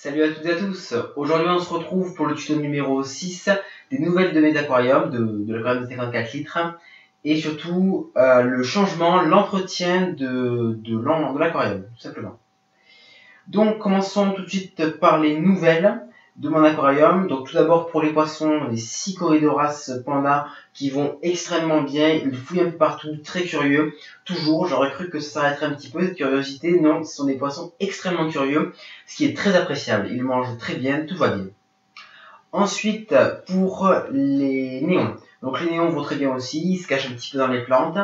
Salut à toutes et à tous. Aujourd'hui on se retrouve pour le tuto numéro 6 des nouvelles de mes aquariums, de l'aquarium de 54 litres et surtout le changement, l'entretien de l'aquarium, tout simplement. Donc commençons tout de suite par les nouvelles de mon aquarium. Donc tout d'abord pour les poissons, les 6 Corydoras Panda qui vont extrêmement bien, ils fouillent un peu partout, très curieux. Toujours, j'aurais cru que ça s'arrêterait un petit peu cette curiosité, non, ce sont des poissons extrêmement curieux, ce qui est très appréciable, ils mangent très bien, tout va bien. Ensuite, pour les néons, donc les néons vont très bien aussi, ils se cachent un petit peu dans les plantes.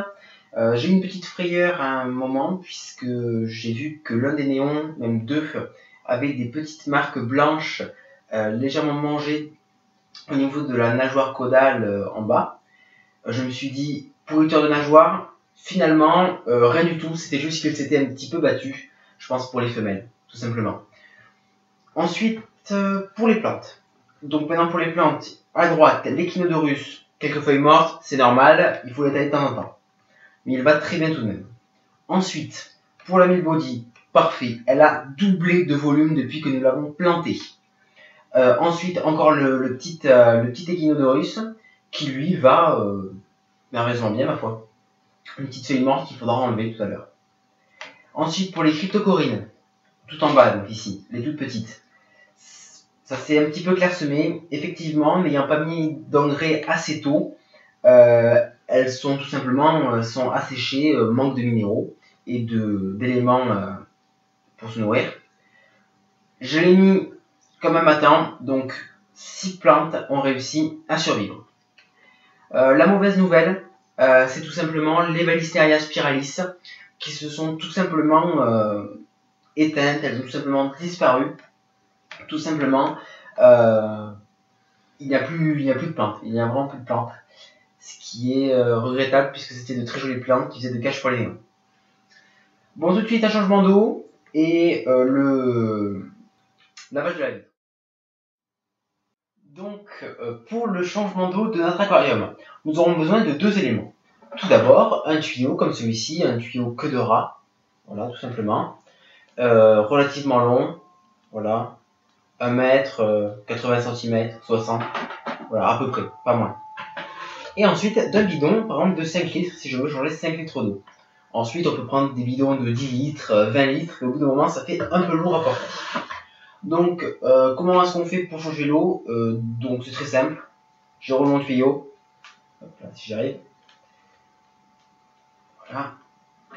J'ai eu une petite frayeur à un moment, puisque j'ai vu que l'un des néons, même deux, avait des petites marques blanches légèrement mangées au niveau de la nageoire caudale en bas. Je me suis dit, pourriture de nageoire, finalement, rien du tout, c'était juste que c'était un petit peu battu, je pense pour les femelles, tout simplement. Ensuite, pour les plantes. Donc maintenant pour les plantes, à droite, l'Echinodorus, quelques feuilles mortes, c'est normal, il faut les tailler de temps en temps. Mais il va très bien tout de même. Ensuite, pour la Milbody, parfait, elle a doublé de volume depuis que nous l'avons plantée. Ensuite, encore le petit Echinodorus, qui lui va merveilleusement bien, ma foi. Une petite feuille morte qu'il faudra enlever tout à l'heure. Ensuite, pour les cryptocorines, tout en bas, donc ici, les toutes petites. Ça s'est un petit peu clairsemé. Effectivement, n'ayant pas mis d'engrais assez tôt, elles sont tout simplement sont asséchées, manque de minéraux et d'éléments pour se nourrir. Je l'ai mis comme un matin, donc 6 plantes ont réussi à survivre. La mauvaise nouvelle, c'est tout simplement les Balistéria spiralis qui se sont tout simplement éteintes, elles ont tout simplement disparu. Tout simplement, il n'y a plus de plantes, il n'y a vraiment plus de plantes. Ce qui est regrettable puisque c'était de très jolies plantes qui faisaient de cache pour les néons. Bon, tout de suite un changement d'eau et le lavage de la vitre. Donc, pour le changement d'eau de notre aquarium, nous aurons besoin de deux éléments. Tout d'abord, un tuyau comme celui-ci, un tuyau queue de rat, voilà, tout simplement, relativement long, voilà, 1 mètre, 80 cm, 60, voilà, à peu près, pas moins. Et ensuite, d'un bidon, par exemple de 5 litres, si je veux changer 5 litres d'eau. Ensuite, on peut prendre des bidons de 10 litres, 20 litres, et au bout d'un moment, ça fait un peu lourd à porter. Donc, comment est-ce qu'on fait pour changer l'eau? Donc, c'est très simple. Je roule mon tuyau. Hop là, si j'arrive. Voilà.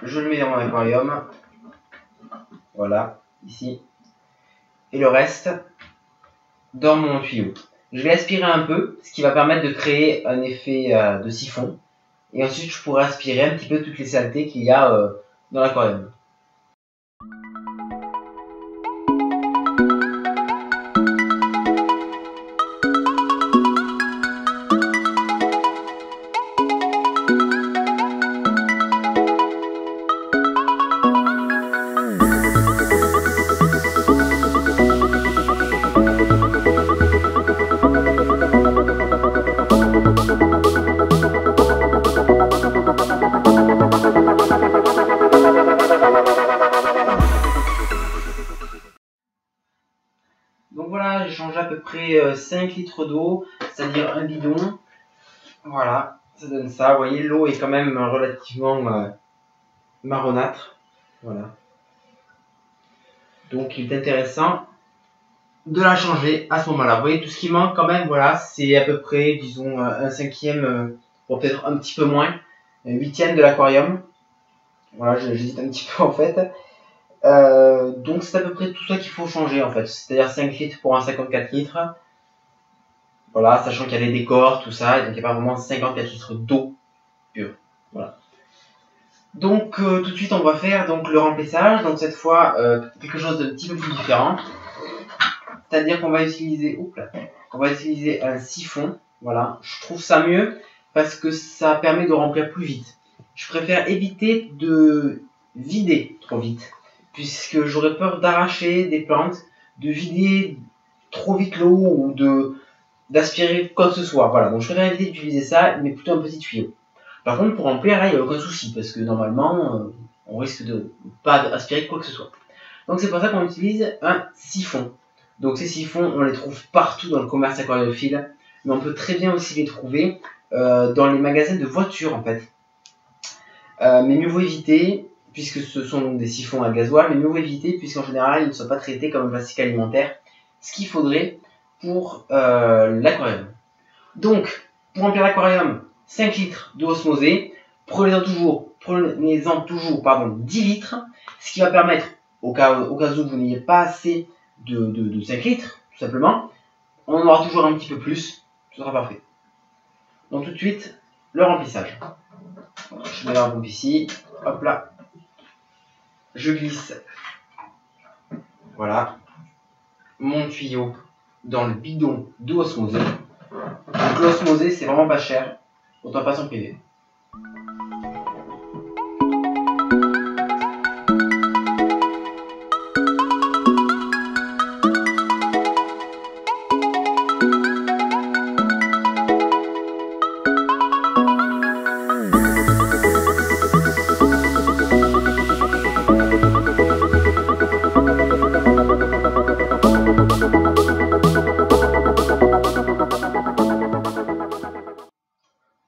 Je le mets dans mon aquarium. Voilà, ici. Et le reste dans mon tuyau. Je vais aspirer un peu, ce qui va permettre de créer un effet de siphon. Et ensuite, je pourrai aspirer un petit peu toutes les saletés qu'il y a dans l'aquarium. Donc voilà, j'ai changé à peu près 5 litres d'eau, c'est-à-dire un bidon. Voilà, ça donne ça. Vous voyez, l'eau est quand même relativement marronâtre. Voilà. Donc il est intéressant de la changer à ce moment-là. Vous voyez, tout ce qui manque quand même, voilà, c'est à peu près, disons, un cinquième, bon, peut-être un petit peu moins, un huitième de l'aquarium. Voilà, j'hésite un petit peu en fait. Donc c'est à peu près tout ça qu'il faut changer en fait, c'est-à-dire 5 litres pour un 54 litres. Voilà, sachant qu'il y a les décors, tout ça, et donc il n'y a pas vraiment 54 litres d'eau pure. Voilà. Donc tout de suite on va faire donc le remplissage, donc cette fois quelque chose d'un petit peu plus différent. C'est-à-dire qu'on va utiliser, un siphon. Voilà, je trouve ça mieux parce que ça permet de remplir plus vite. Je préfère éviter de vider trop vite, puisque j'aurais peur d'arracher des plantes, de vider trop vite l'eau ou d'aspirer quoi que ce soit. Voilà, donc je préfère éviter d'utiliser ça, mais plutôt un petit tuyau. Par contre, pour remplir, là, il n'y a aucun souci, parce que normalement, on risque de pas aspirer quoi que ce soit. Donc c'est pour ça qu'on utilise un siphon. Donc ces siphons, on les trouve partout dans le commerce aquariophile, mais on peut très bien aussi les trouver dans les magasins de voitures en fait. Mais mieux vaut éviter, puisque ce sont donc des siphons à gasoil, mais mieux vaut éviter puisqu'en général ils ne sont pas traités comme un plastique alimentaire, ce qu'il faudrait pour l'aquarium. Donc, pour remplir l'aquarium, 5 litres d'eau osmosée, prenez-en toujours 10 litres, ce qui va permettre, au cas où vous n'ayez pas assez de 5 litres, tout simplement, on en aura toujours un petit peu plus, ce sera parfait. Donc tout de suite, le remplissage. Je mets la pompe ici, hop là, je glisse, voilà, mon tuyau dans le bidon d'eau osmosée. Donc l'osmosée c'est vraiment pas cher, autant pas s'en priver.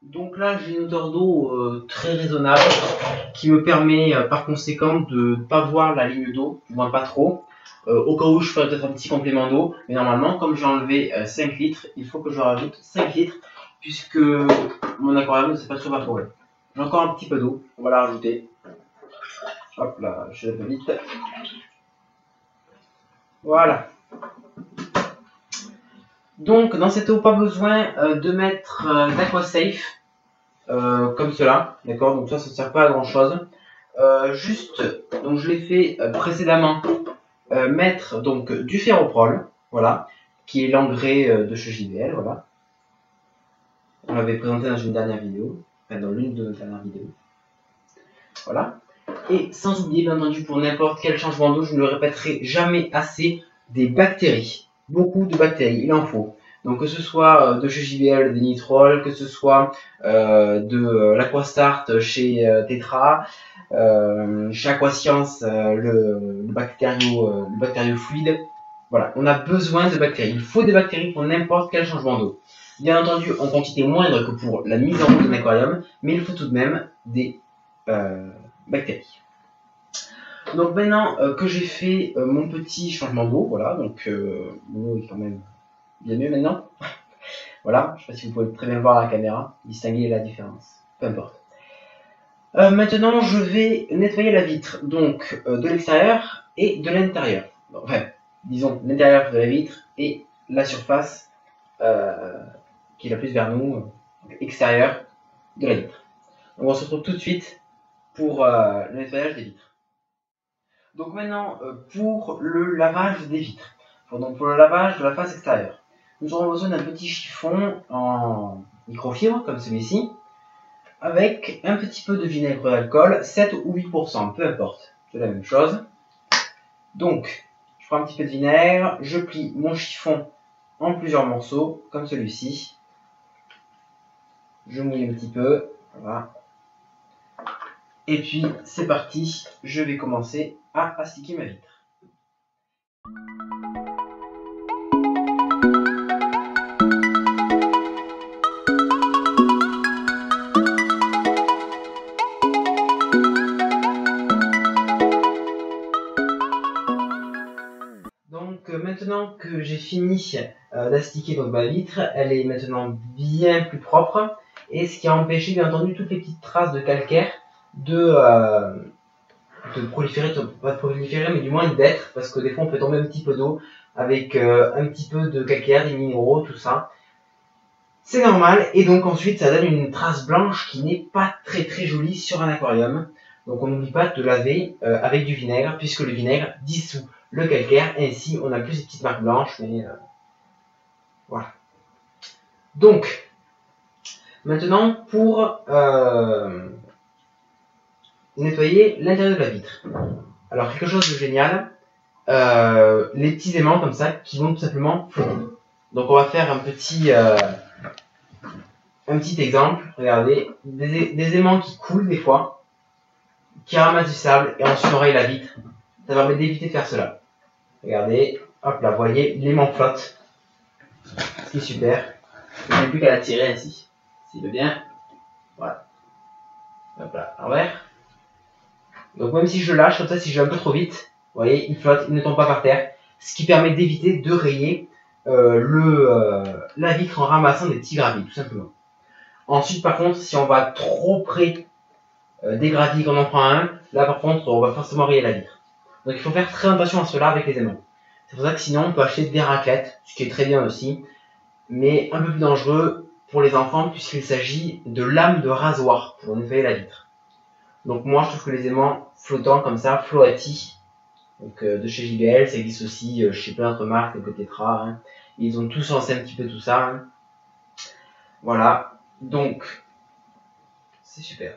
Donc là j'ai une odeur d'eau très raisonnable qui me permet par conséquent de ne pas voir la ligne d'eau, du moins pas trop. Au cas où je ferai peut-être un petit complément d'eau, mais normalement comme j'ai enlevé 5 litres, il faut que je rajoute 5 litres puisque mon aquarium ne s'est pas trop évaporé. J'ai encore un petit peu d'eau, on va la rajouter. Hop là, je vais un peu vite. Voilà. Donc dans cette eau, pas besoin de mettre d'AquaSafe. Comme cela, d'accord, donc ça ne sert pas à grand chose. Juste, donc je l'ai fait précédemment, mettre donc du ferroprol, voilà, qui est l'engrais de chez JBL, voilà. On l'avait présenté dans une dernière vidéo, enfin dans l'une de nos dernières vidéos. Voilà. Et sans oublier, bien entendu, pour n'importe quel changement d'eau, je ne le répéterai jamais assez, des bactéries. Beaucoup de bactéries, il en faut. Donc que ce soit de chez JBL, des Nitrol, que ce soit de l'Aquastart chez Tetra, chez Aquascience, le bactériofluide. Voilà, on a besoin de bactéries. Il faut des bactéries pour n'importe quel changement d'eau. Bien entendu, en quantité moindre que pour la mise en eau d'un aquarium, mais il faut tout de même des bactéries. Donc maintenant que j'ai fait mon petit changement d'eau, voilà, donc l'eau est quand même bien mieux maintenant. Voilà, je ne sais pas si vous pouvez très bien voir à la caméra, distinguer la différence, peu importe. Maintenant, je vais nettoyer la vitre, donc de l'extérieur et de l'intérieur. Enfin, disons l'intérieur de la vitre et la surface qui est la plus vers nous, extérieure de la vitre. Donc on se retrouve tout de suite pour le nettoyage des vitres. Donc maintenant, pour le lavage des vitres, donc pour le lavage de la face extérieure, nous aurons besoin d'un petit chiffon en microfibre, comme celui-ci, avec un petit peu de vinaigre d'alcool, 7 ou 8%, peu importe, c'est la même chose. Donc, je prends un petit peu de vinaigre, je plie mon chiffon en plusieurs morceaux, comme celui-ci. Je mouille un petit peu, voilà. Et puis, c'est parti, je vais commencer à astiquer ma vitre. Donc maintenant que j'ai fini d'astiquer ma vitre, elle est maintenant bien plus propre, et ce qui a empêché bien entendu toutes les petites traces de calcaire de proliférer, pas de proliférer, mais du moins d'être, parce que des fois on peut tomber un petit peu d'eau avec un petit peu de calcaire, des minéraux, tout ça. C'est normal, et donc ensuite ça donne une trace blanche qui n'est pas très jolie sur un aquarium. Donc on n'oublie pas de laver avec du vinaigre, puisque le vinaigre dissout le calcaire, et ainsi on n'a plus ces petites marques blanches, mais voilà. Donc, maintenant pour nettoyer l'intérieur de la vitre. Alors quelque chose de génial, les petits aimants comme ça qui vont tout simplement flotter. Donc on va faire un petit exemple, regardez, des aimants qui coulent des fois, qui ramassent du sable et ensuite on raye la vitre. Ça permet d'éviter de faire cela. Regardez, Hop là, vous voyez, l'aimant flotte. Ce qui est super. Il n'y a plus qu'à la tirer ainsi. S'il veut bien. Voilà. Hop là, à l'envers. Donc même si je lâche, comme ça, si je vais un peu trop vite, vous voyez, il flotte, il ne tombe pas par terre. Ce qui permet d'éviter de rayer la vitre en ramassant des petits graviers, tout simplement. Ensuite, par contre, si on va trop près des graviers, qu'on en prend un, là par contre, on va forcément rayer la vitre. Donc il faut faire très attention à cela avec les aimants. C'est pour ça que sinon, on peut acheter des raclettes, ce qui est très bien aussi, mais un peu plus dangereux pour les enfants, puisqu'il s'agit de lames de rasoir pour nettoyer la vitre. Donc moi, je trouve que les aimants flottants comme ça, Floati, donc de chez JBL, ça existe aussi chez plein d'autres marques, comme Tetra, hein. Ils ont tous lancé un petit peu tout ça. Hein. Voilà, donc c'est super.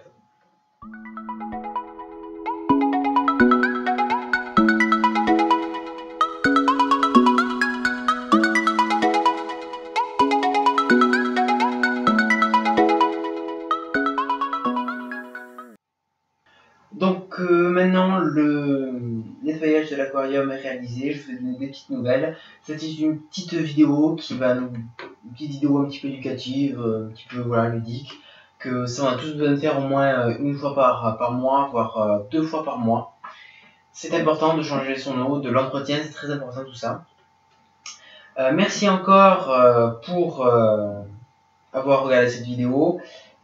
Donc maintenant le nettoyage de l'aquarium est réalisé, je vous ai donné des petites nouvelles. C'était une petite vidéo qui va une petite vidéo un petit peu éducative, un petit peu voilà, ludique, que ça on a tous besoin de faire au moins une fois par mois, voire 2 fois par mois. C'est important de changer son eau, de l'entretien, c'est très important tout ça. Merci encore pour avoir regardé cette vidéo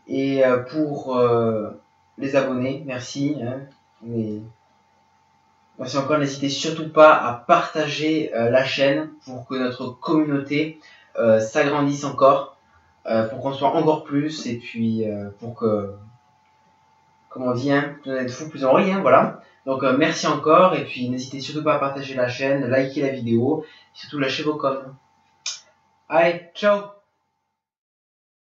et pour les abonnés, merci. Hein, merci encore, n'hésitez surtout pas à partager la chaîne pour que notre communauté s'agrandisse encore, pour qu'on soit encore plus et puis pour que, comme on dit, hein, plus on est de fous, plus on rit, hein, voilà. Donc merci encore et puis n'hésitez surtout pas à partager la chaîne, liker la vidéo, et surtout lâchez vos coms. Allez, ciao!